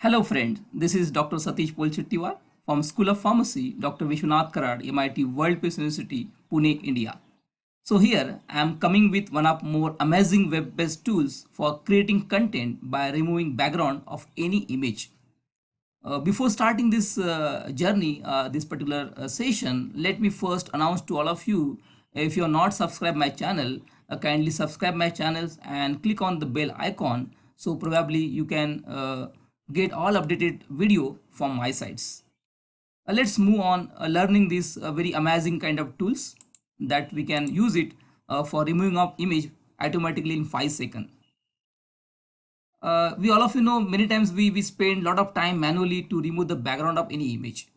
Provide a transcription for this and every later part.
Hello friend, this is Dr. Satish Polchittiwar from School of Pharmacy, Dr. Vishwanath Karad, MIT World Peace University, Pune, India. So here I am coming with one of more amazing web-based tools for creating content by removing background of any image. Before starting this journey, this particular session, let me first announce to all of you, if you are not subscribed my channel, kindly subscribe my channels and click on the bell icon. So probably you can get all updated video from my sites. Let's move on learning these very amazing kind of tools that we can use it for removing of image automatically in 5 seconds. We all of you know many times we spend a lot of time manually to remove the background of any image.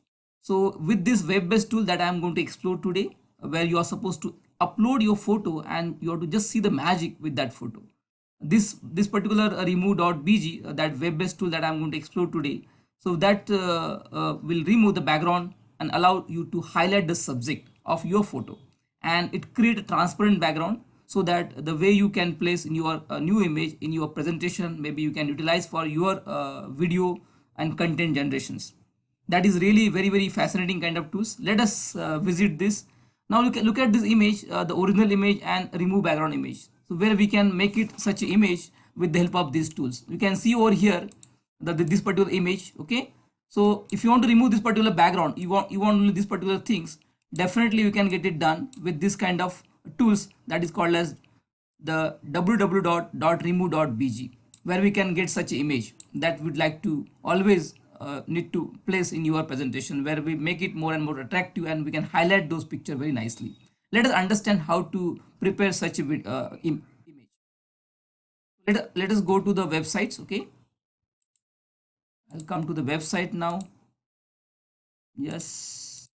So with this web-based tool that I am going to explore today, where you are supposed to upload your photo and you have to just see the magic with that photo. This particular remove.bg, that web-based tool that I am going to explore today, so that will remove the background and allow you to highlight the subject of your photo, and it create a transparent background so that the way you can place in your new image in your presentation, maybe you can utilize for your video and content generations. That is really very fascinating kind of tools. Let us visit this. Now look at this image, the original image and remove background image. So where we can make it such an image with the help of these tools. You can see over here that this particular image. Okay, so if you want to remove this particular background, you want only these particular things, definitely you can get it done with this kind of tools that is called as the www.remove.bg, where we can get such an image that we'd like to always need to place in your presentation, where we make it more and more attractive and we can highlight those pictures very nicely. Let us understand how to prepare such a image. Let us go to the websites. Okay, I'll come to the website now. Yes,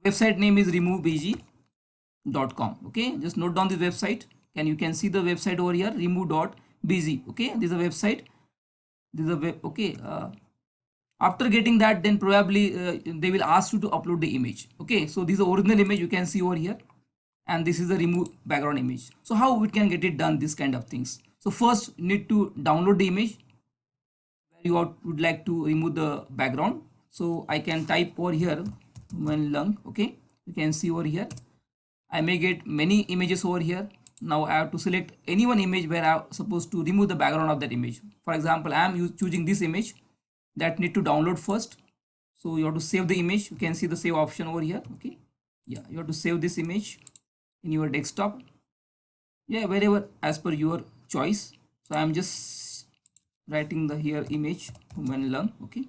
website name is removebg.com. Okay, just note down this website. You can see the website over here, remove.bg. Okay, this is a website. This is a web. Okay, after getting that, then probably they will ask you to upload the image. Okay, so this is the original image you can see over here, and this is the remove background image. So how we can get it done, this kind of things? So first need to download the image where you would like to remove the background. So I can type over here human lung. Okay, you can see over here I may get many images over here. Now I have to select any one image where I'm supposed to remove the background of that image. For example, I am choosing this image that need to download first. So you have to save the image. You can see the save option over here. Okay, yeah, you have to save this image in your desktop. Yeah, wherever as per your choice. So I'm just writing the here image human lung. Okay,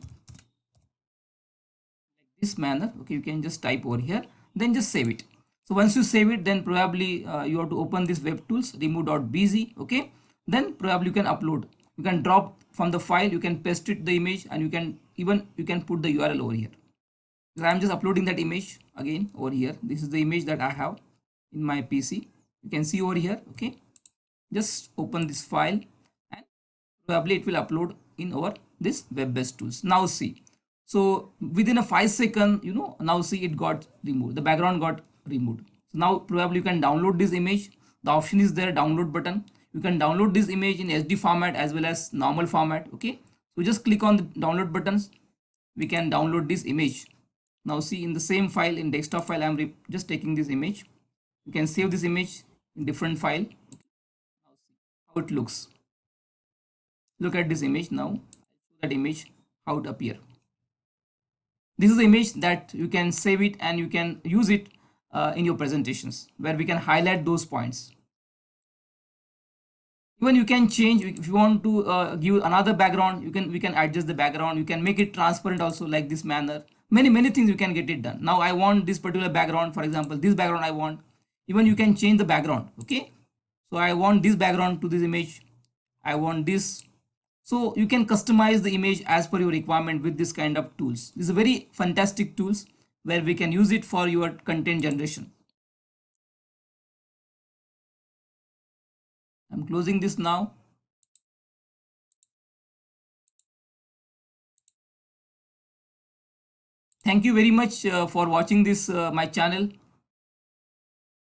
this manner. Okay, you can just type over here, then just save it. So once you save it, then probably you have to open this web tools remove.bg. Okay, then probably you can upload, you can drop from the file, you can paste it the image, and you can put the URL over here. So I'm just uploading that image again over here. This is the image that I have in my PC. You can see over here. Okay, just open this file and probably it will upload in our this web-based tools. Now see, so within a 5 second, now see it got removed, the background got removed. So now probably you can download this image. The option is there, download button. You can download this image in HD format as well as normal format. Okay, so just click on the download buttons, we can download this image. Now see, in the same file, in desktop file, I'm just taking this image. You can save this image in different file. Now see how it looks. Look at this image now. That image, how it appear. This is the image that you can save it and you can use it in your presentations, where we can highlight those points. Even you can change, if you want to give another background, we can adjust the background. You can make it transparent also, like this manner. Many things you can get it done. Now I want this particular background, for example, this background I want. Even you can change the background. Okay, so I want this background to this image, I want this. So you can customize the image as per your requirement with this kind of tools. This is a very fantastic tools where we can use it for your content generation. I'm closing this now. Thank you very much for watching this my channel.